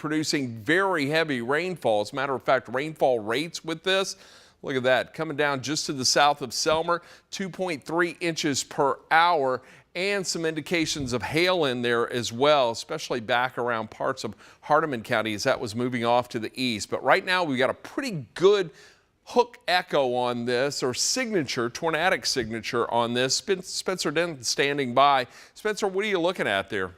producing very heavy rainfall. As a matter of fact, rainfall rates with this, look at that, coming down just to the south of Selmer, 2.3 inches per hour, and some indications of hail in there as well, especially back around parts of Hardeman County as that was moving off to the east. But right now we've got a pretty good hook echo on this, or signature, tornadic signature on this. Spencer Denton standing by. Spencer, what are you looking at there?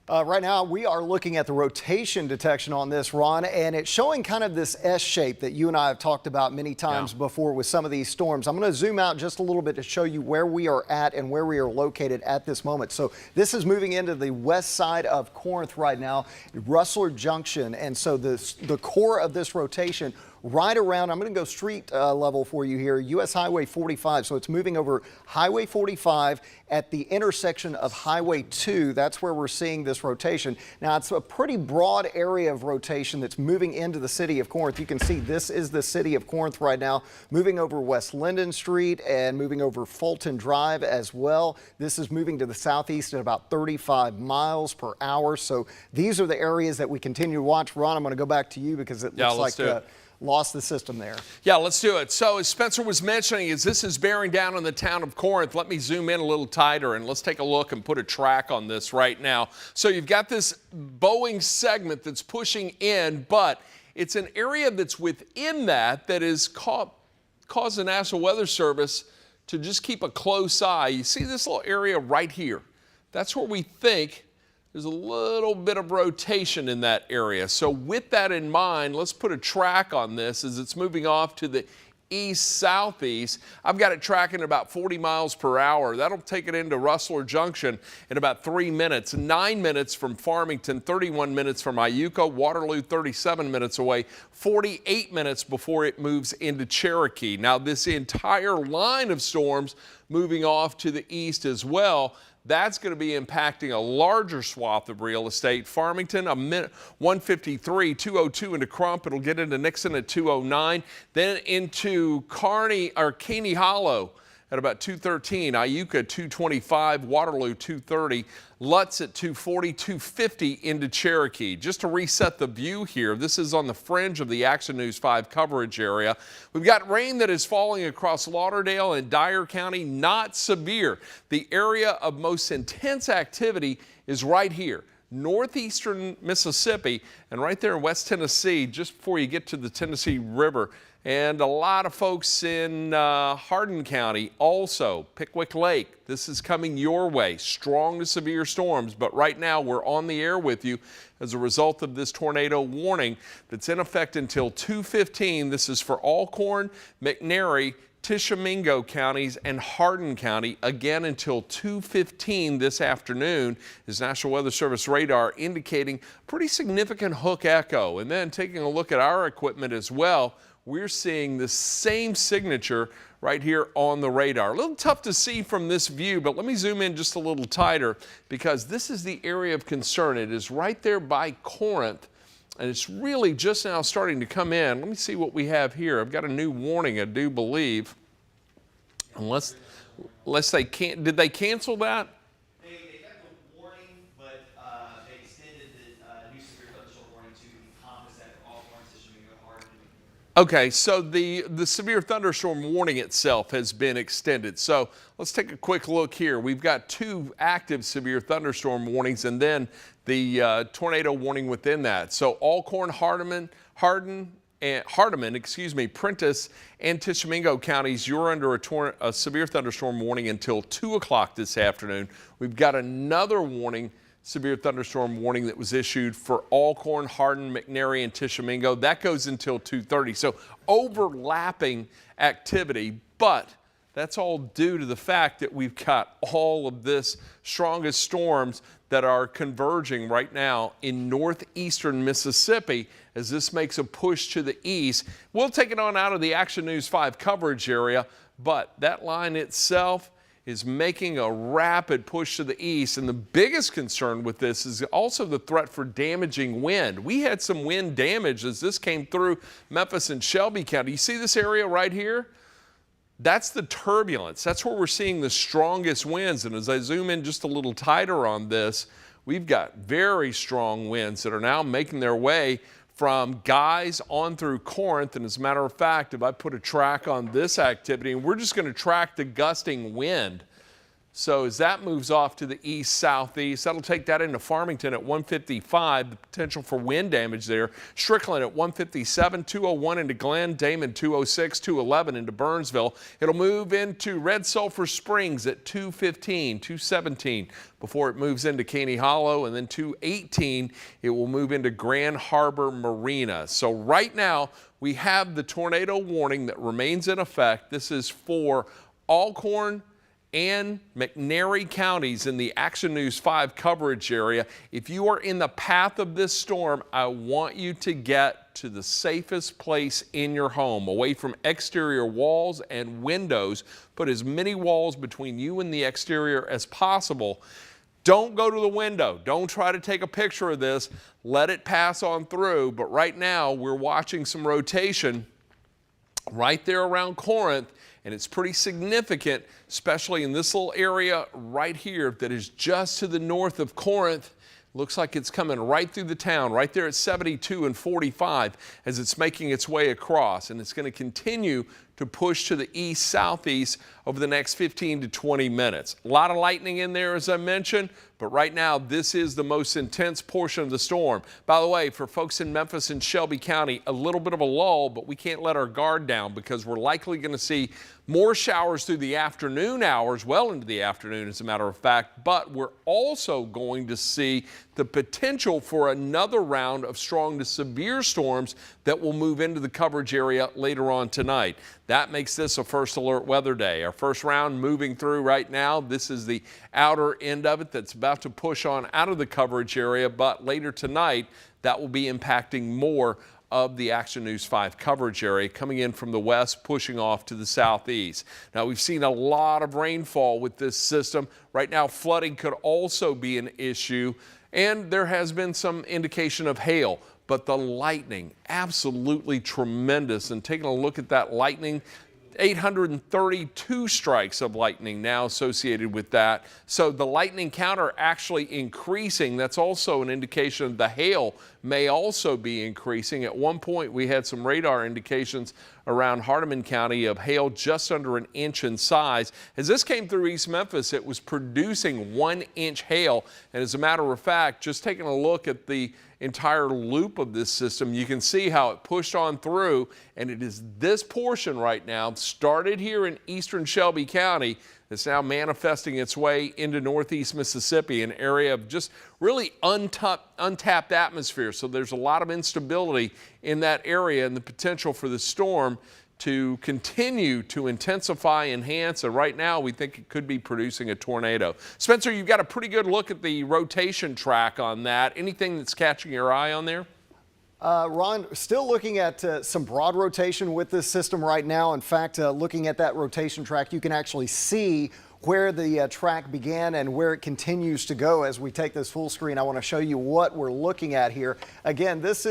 Right now, we are looking at the rotation detection on this, Ron, and it's showing kind of this S shape that you and I have talked about many times before with some of these storms. I'm going to zoom out just a little bit to show you where we are at and where we are located at this moment. So this is moving into the west side of Corinth right now, Rustler Junction, and so the core of this rotation right around, I'm going to go street level for you here, U.S. Highway 45. So it's moving over Highway 45 at the intersection of Highway 2. That's where we're seeing this rotation. Now, it's a pretty broad area of rotation that's moving into the city of Corinth. You can see this is the city of Corinth right now, moving over West Linden Street and moving over Fulton Drive as well. This is moving to the southeast at about 35 miles per hour. So these are the areas that we continue to watch. Ron, I'm going to go back to you because it looks like lost the system there. Yeah, let's do it. So as Spencer was mentioning, as this is bearing down on the town of Corinth, let me zoom in a little tighter and let's take a look and put a track on this right now. So you've got this Boeing segment that's pushing in, but it's an area that's within that is caused the National Weather Service to just keep a close eye. You see this little area right here. That's where we think there's a little bit of rotation in that area. So with that in mind, let's put a track on this as it's moving off to the east-southeast. I've got it tracking about 40 miles per hour. That'll take it into Rustler Junction in about 3 minutes. 9 minutes from Farmington, 31 minutes from Iuka, Waterloo 37 minutes away, 48 minutes before it moves into Cherokee. Now this entire line of storms moving off to the east as well, that's going to be impacting a larger swath of real estate. Farmington, 153, 202 into Crump. It'll get into Nixon at 209. Then into Caney Hollow at about 213. Iuka 225. Waterloo 230. Lutz at 240, 250 into Cherokee. Just to reset the view here, this is on the fringe of the Action News 5 coverage area. We've got rain that is falling across Lauderdale and Dyer County, not severe. The area of most intense activity is right here, northeastern Mississippi, and right there in West Tennessee, just before you get to the Tennessee River. And a lot of folks in Hardin County also, Pickwick Lake. This is coming your way, strong to severe storms. But right now we're on the air with you as a result of this tornado warning that's in effect until 2:15. This is for Alcorn, McNairy, Tishomingo counties and Hardin County, again until 2:15 this afternoon, is National Weather Service radar indicating pretty significant hook echo. And then taking a look at our equipment as well, we're seeing the same signature right here on the radar. A little tough to see from this view, but let me zoom in just a little tighter because this is the area of concern. It is right there by Corinth, and it's really just now starting to come in. Let me see what we have here. I've got a new warning, I do believe. Unless they can't, did they cancel that? They got the warning, but they extended the new severe thunderstorm warning to encompass that Alcorn, Tishomingo, Hardin. Okay, so the severe thunderstorm warning itself has been extended. So let's take a quick look here. We've got 2 active severe thunderstorm warnings and then the tornado warning within that. So Alcorn, Hardeman, Prentiss, and Tishomingo counties, you're under a severe thunderstorm warning until 2 o'clock this afternoon. We've got another warning, severe thunderstorm warning that was issued for Alcorn, Hardin, McNairy, and Tishomingo. That goes until 2:30. So overlapping activity, but that's all due to the fact that we've got all of this strongest storms that are converging right now in northeastern Mississippi as this makes a push to the east. We'll take it on out of the Action News 5 coverage area, but that line itself is making a rapid push to the east. And the biggest concern with this is also the threat for damaging wind. We had some wind damage as this came through Memphis and Shelby County. You see this area right here? That's the turbulence. That's where we're seeing the strongest winds. And as I zoom in just a little tighter on this, we've got very strong winds that are now making their way from Guys on through Corinth. And as a matter of fact, if I put a track on this activity, and we're just going to track the gusting wind. So as that moves off to the east-southeast, that'll take that into Farmington at 155, the potential for wind damage there. Strickland at 157, 201 into Glen, Damon 206, 211 into Burnsville. It'll move into Red Sulphur Springs at 215, 217 before it moves into Caney Hollow, and then 218 it will move into Grand Harbor Marina. So right now we have the tornado warning that remains in effect. This is for Alcorn and McNairy counties in the Action News 5 coverage area. If you are in the path of this storm, I want you to get to the safest place in your home, away from exterior walls and windows. Put as many walls between you and the exterior as possible. Don't go to the window. Don't try to take a picture of this. Let it pass on through. But right now, we're watching some rotation right there around Corinth, and it's pretty significant, especially in this little area right here that is just to the north of Corinth. Looks like it's coming right through the town, right there at 72 and 45 as it's making its way across. And it's going to continue to push to the east-southeast over the next 15 to 20 minutes. A lot of lightning in there, as I mentioned, but right now this is the most intense portion of the storm. By the way, for folks in Memphis and Shelby County, a little bit of a lull, but we can't let our guard down because we're likely going to see more showers through the afternoon hours, well into the afternoon as a matter of fact, but we're also going to see the potential for another round of strong to severe storms that will move into the coverage area later on tonight. That makes this a first alert weather day. Our first round moving through right now. This is the outer end of it that's about to push on out of the coverage area, but later tonight that will be impacting more of the Action News 5 coverage area coming in from the west, pushing off to the southeast. Now, we've seen a lot of rainfall with this system. Right now, flooding could also be an issue, and there has been some indication of hail. But the lightning, absolutely tremendous. And taking a look at that lightning, 832 strikes of lightning now associated with that. So the lightning counter actually increasing. That's also an indication the hail may also be increasing. At one point, we had some radar indications around Hardeman County of hail just under an inch in size. As this came through East Memphis, it was producing 1-inch hail. And as a matter of fact, just taking a look at the entire loop of this system, you can see how it pushed on through, and it is this portion right now, started here in eastern Shelby County, that's now manifesting its way into northeast Mississippi, an area of just really untapped atmosphere. So there's a lot of instability in that area and the potential for the storm to continue to intensify, enhance, and right now we think it could be producing a tornado. Spencer, you've got a pretty good look at the rotation track on that. Anything that's catching your eye on there? Ron, still looking at some broad rotation with this system right now. In fact, looking at that rotation track, you can actually see where the track began and where it continues to go. As we take this full screen, I want to show you what we're looking at here. Again, this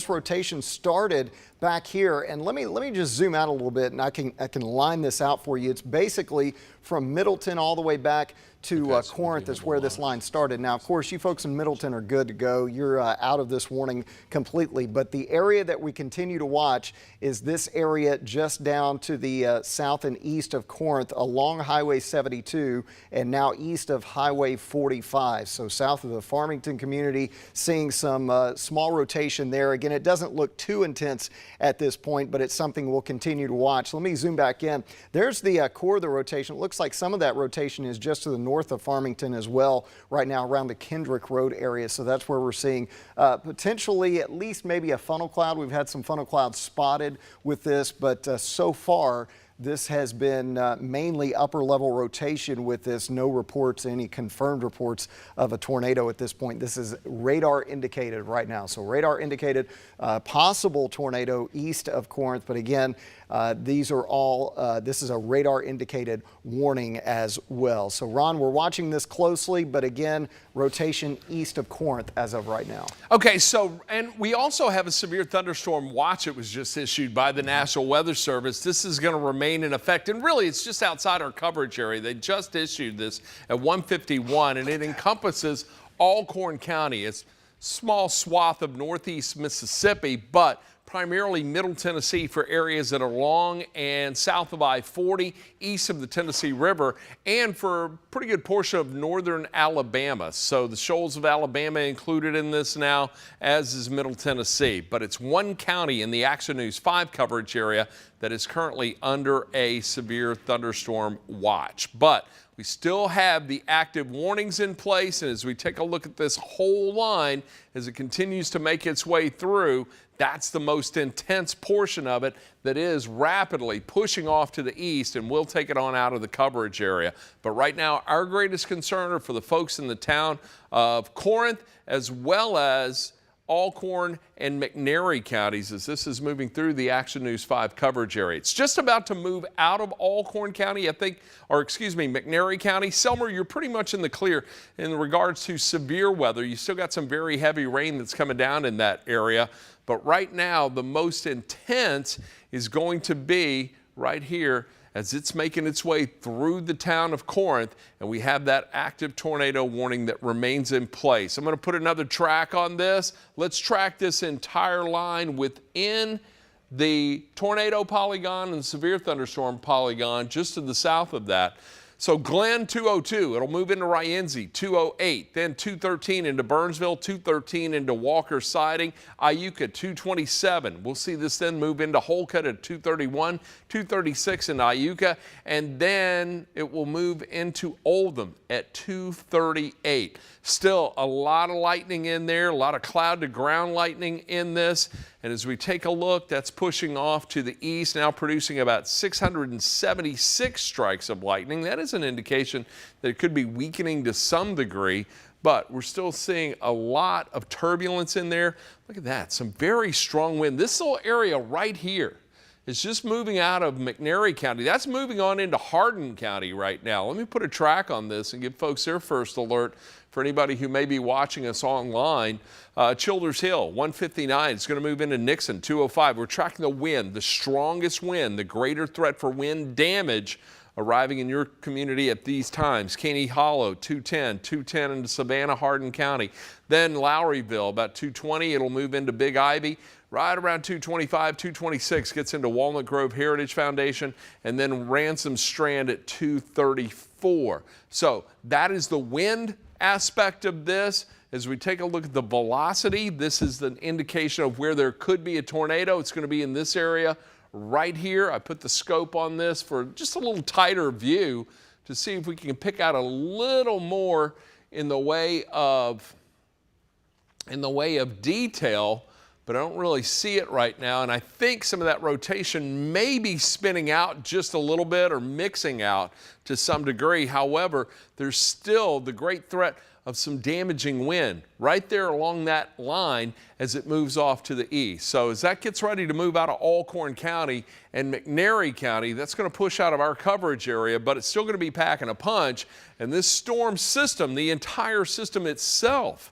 rotation started back here, and let me just zoom out a little bit, and I can line this out for you. It's basically from Middleton all the way back to Corinth is where this line started. Now, of course, you folks in Middleton are good to go. You're out of this warning completely, but the area that we continue to watch is this area just down to the south and east of Corinth along Highway 72 and now east of Highway 45. So south of the Farmington community, seeing some small rotation there. Again, it doesn't look too intense at this point, but it's something we'll continue to watch. Let me zoom back in. There's the core of the rotation. It looks like some of that rotation is just to the north of Farmington as well right now around the Kendrick Road area. So that's where we're seeing potentially at least maybe a funnel cloud. We've had some funnel clouds spotted with this, but so far this has been mainly upper level rotation with this. No reports, any confirmed reports of a tornado at this point. This is radar indicated right now. So radar indicated possible tornado east of Corinth. But again, these are all, this is a radar indicated warning as well. So Ron, we're watching this closely, but again, rotation east of Corinth as of right now. Okay, so, and we also have a severe thunderstorm watch that was just issued by the National Weather Service. This is going to remain remain in effect. And really, it's just outside our coverage area. They just issued this at 1:51, and it encompasses Alcorn County. It's a small swath of northeast Mississippi, but primarily Middle Tennessee for areas that are along and south of I-40, east of the Tennessee River, and for a pretty good portion of northern Alabama. So the shoals of Alabama included in this now, as is Middle Tennessee. But it's one county in the Action News 5 coverage area that is currently under a severe thunderstorm watch. But we still have the active warnings in place, and as we take a look at this whole line, as it continues to make its way through, that's the most intense portion of it that is rapidly pushing off to the east, and we'll take it on out of the coverage area. But right now, our greatest concern are for the folks in the town of Corinth, as well as Alcorn and McNairy counties, as this is moving through the Action News 5 coverage area. It's just about to move out of Alcorn County, McNairy County. Selmer, you're pretty much in the clear in regards to severe weather. You still got some very heavy rain that's coming down in that area. But right now, the most intense is going to be right here as it's making its way through the town of Corinth, and we have that active tornado warning that remains in place. I'm going to put another track on this. Let's track this entire line within the tornado polygon and severe thunderstorm polygon just to the south of that. So Glenn 202, it'll move into Rienzi 208, then 213 into Burnsville, 213 into Walker Siding, Iuka 227. We'll see this then move into Holcutt at 231, 236 in Iuka, and then it will move into Oldham at 238. Still a lot of lightning in there, a lot of cloud to ground lightning in this. And as we take a look, that's pushing off to the east, now producing about 676 strikes of lightning. That is an indication that it could be weakening to some degree, but we're still seeing a lot of turbulence in there. Look at that, some very strong wind. This little area right here is just moving out of McNairy County. That's moving on into Hardin County right now. Let me put a track on this and give folks their first alert for anybody who may be watching us online. Childers Hill, 159. It's going to move into Nixon, 205. We're tracking the wind, the strongest wind, the greater threat for wind damage arriving in your community at these times. Caney Hollow, 210, 210 into Savannah, Hardin County. Then Lowryville, about 220. It'll move into Big Ivy. Right around 225, 226 gets into Walnut Grove Heritage Foundation, and then Ransom Strand at 234. So that is the wind aspect of this. As we take a look at the velocity, this is the indication of where there could be a tornado. It's going to be in this area right here. I put the scope on this for just a little tighter view to see if we can pick out a little more in the way of detail, but I don't really see it right now. And I think some of that rotation may be spinning out just a little bit or mixing out to some degree. However, there's still the great threat of some damaging wind right there along that line as it moves off to the east. So as that gets ready to move out of Alcorn County and McNairy County, that's going to push out of our coverage area, but it's still going to be packing a punch. And this storm system, the entire system itself,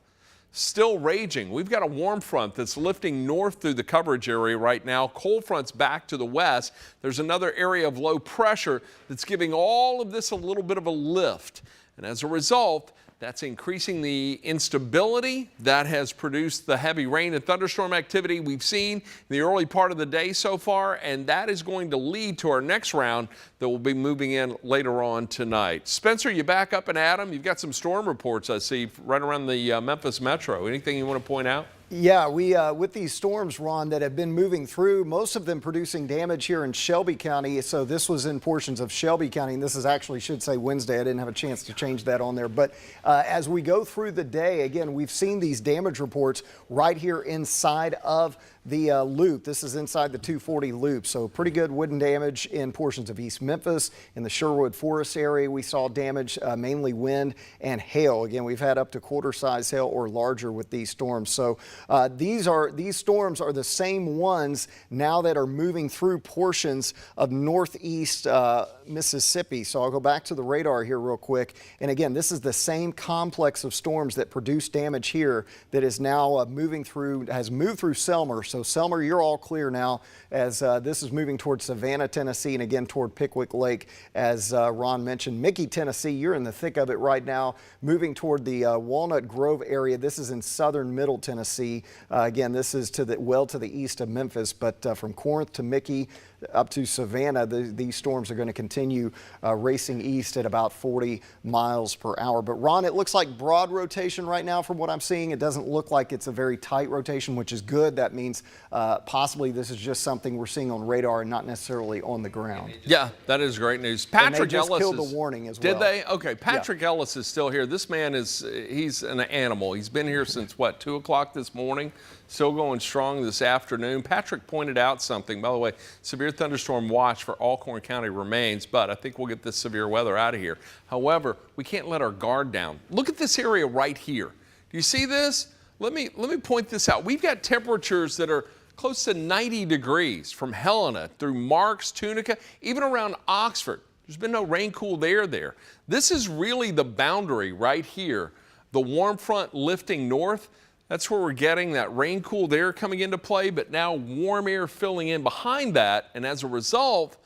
still raging. We've got a warm front that's lifting north through the coverage area right now. Cold front's back to the west. There's another area of low pressure that's giving all of this a little bit of a lift. And as a result, that's increasing the instability that has produced the heavy rain and thunderstorm activity we've seen in the early part of the day so far, and that is going to lead to our next round that will be moving in later on tonight. Spencer, you back up and Adam, you've got some storm reports I see right around the Memphis metro. Anything you want to point out? Yeah, with these storms, Ron, that have been moving through, most of them producing damage here in Shelby County. So this was in portions of Shelby County, and this is actually, should say Wednesday. I didn't have a chance to change that on there. But as we go through the day, again, we've seen these damage reports right here inside of the loop. This is inside the 240 loop. So pretty good wooden damage in portions of East Memphis. In the Sherwood Forest area, we saw damage, mainly wind and hail. Again, we've had up to quarter-size hail or larger with these storms. So These storms are the same ones now that are moving through portions of northeast Mississippi. So I'll go back to the radar here real quick. And again, this is the same complex of storms that produced damage here that is now has moved through Selmer. So Selmer, you're all clear now as this is moving towards Savannah, Tennessee, and again toward Pickwick Lake. As Ron mentioned, Mickey, Tennessee, you're in the thick of it right now, moving toward the Walnut Grove area. This is in southern middle Tennessee. Again, this is to the east of Memphis, but from Corinth to Mickey up to Savannah, these storms are going to continue racing east at about 40 miles per hour. But Ron, it looks like broad rotation right now from what I'm seeing. It doesn't look like it's a very tight rotation, which is good. That means possibly this is just something we're seeing on radar and not necessarily on the ground. Yeah, that is great news. Patrick Ellis killed the warning as well. Did they? Okay, Patrick Ellis is still here. This man he's an animal. He's been here since what, 2 o'clock this morning? Still going strong this afternoon. Patrick pointed out something. By the way, severe thunderstorm watch for Alcorn County remains, but I think we'll get this severe weather out of here. However, we can't let our guard down. Look at this area right here. Do you see this? Let me point this out. We've got temperatures that are close to 90 degrees from Helena through Marks, Tunica, even around Oxford. There's been no rain cool there. This is really the boundary right here. The warm front lifting north. That's where we're getting that rain cooled air coming into play, but now warm air filling in behind that. And as a result,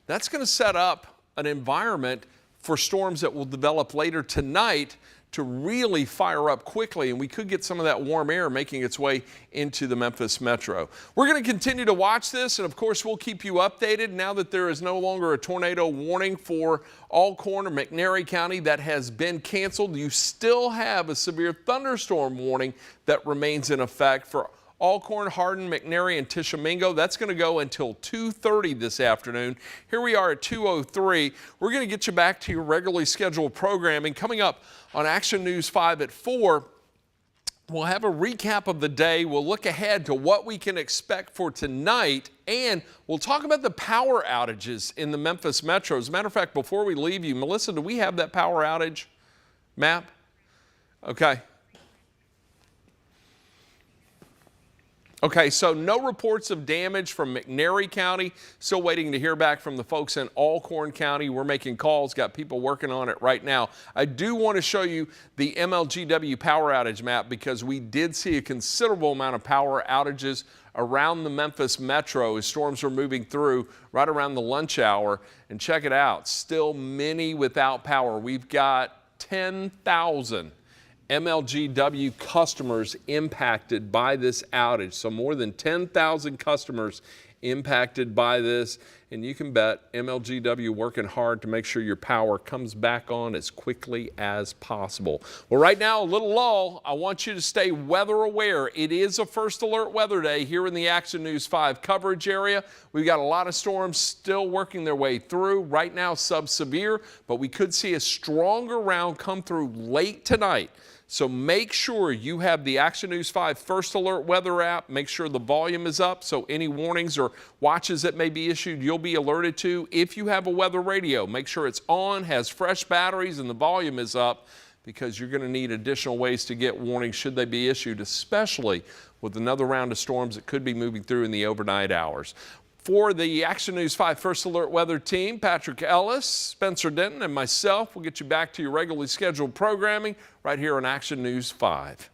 that's going to set up an environment for storms that will develop later tonight to really fire up quickly, and we could get some of that warm air making its way into the Memphis metro. We're going to continue to watch this, and of course we'll keep you updated now that there is no longer a tornado warning for Alcorn or McNairy County. That has been canceled. You still have a severe thunderstorm warning that remains in effect for Alcorn, Hardin, McNairy, and Tishomingo. That's going to go until 2:30 this afternoon. Here we are at 2:03. We're going to get you back to your regularly scheduled programming. Coming up on Action News 5 at 4, we'll have a recap of the day. We'll look ahead to what we can expect for tonight, and we'll talk about the power outages in the Memphis metro. As a matter of fact, before we leave you, Melissa, do we have that power outage map? Okay. Okay, so no reports of damage from McNairy County. Still waiting to hear back from the folks in Alcorn County. We're making calls, got people working on it right now. I do want to show you the MLGW power outage map because we did see a considerable amount of power outages around the Memphis metro as storms are moving through right around the lunch hour. And check it out, still many without power. We've got 10,000 MLGW customers impacted by this outage. So more than 10,000 customers impacted by this. And you can bet MLGW working hard to make sure your power comes back on as quickly as possible. Well, right now, a little lull. I want you to stay weather aware. It is a first alert weather day here in the Action News 5 coverage area. We've got a lot of storms still working their way through. Right now, sub-severe, but we could see a stronger round come through late tonight. So make sure you have the Action News 5 First Alert Weather app. Make sure the volume is up so any warnings or watches that may be issued, you'll be alerted to. If you have a weather radio, make sure it's on, has fresh batteries, and the volume is up because you're going to need additional ways to get warnings should they be issued, especially with another round of storms that could be moving through in the overnight hours. For the Action News 5 First Alert Weather team, Patrick Ellis, Spencer Denton, and myself will get you back to your regularly scheduled programming right here on Action News 5.